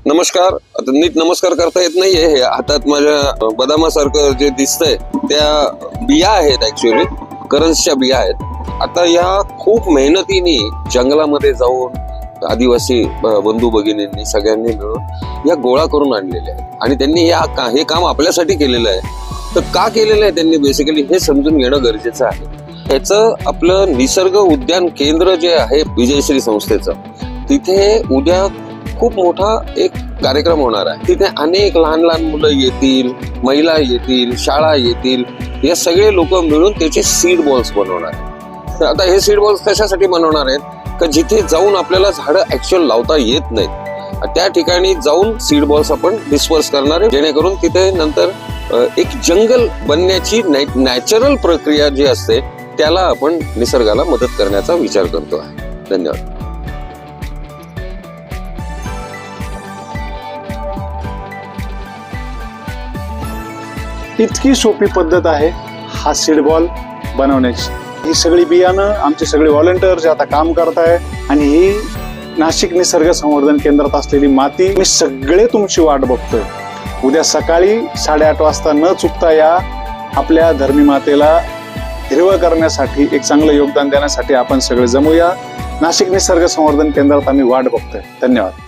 नमस्कार. आता नीट नमस्कार करता येत नाहीये. हे हातात माझ्या बदामासारखं जे दिसतंय त्या बिया आहेत, ऍक्च्युअली करंजच्या बिया आहेत. आता या खूप मेहनतीने जंगलामध्ये जाऊन आदिवासी बंधू भगिनींनी सगळ्यांनी मिळून या गोळा करून आणलेल्या आहेत आणि त्यांनी हे काम आपल्यासाठी केलेलं आहे. तर का केलेलं आहे त्यांनी बेसिकली हे समजून घेणं गरजेचं आहे. ह्याचं आपलं निसर्ग उद्यान केंद्र जे आहे विजयश्री संस्थेचं, तिथे उद्या खूप मोठा एक कार्यक्रम होणार आहे. तिथे अनेक लहान लहान मुलं येतील, महिला येतील, शाळा येतील. हे सगळे लोक मिळून त्याचे सीड बॉल्स बनवणार आहेत. तर आता हे सीड बॉल्स कशासाठी बनवणार आहेत का जिथे जाऊन आपल्याला झाडं ऍक्च्युअल लावता येत नाहीत, त्या ठिकाणी जाऊन सीड बॉल्स आपण डिस्पर्स करणार आहे, जेणेकरून तिथे नंतर एक जंगल बनण्याची नॅचरल प्रक्रिया जी असते त्याला आपण निसर्गाला मदत करण्याचा विचार करतो आहे. धन्यवाद. इतकी सोपी पद्धत आहे हा सीड बॉल बनवण्याची. ही सगळी बियाणं आमचे सगळे व्हॉलंटियर्स आता काम करत आहे आणि ही नाशिक निसर्ग संवर्धन केंद्रात असलेली माती मी सगळे तुमची वाट बघतोय. उद्या सकाळी 8:30 वाजता न चुकता या आपल्या धरणी मातेला हिरवं करण्यासाठी, एक चांगलं योगदान देण्यासाठी आपण सगळे जमूया. नाशिक निसर्ग संवर्धन केंद्रात आम्ही वाट बघतोय. धन्यवाद.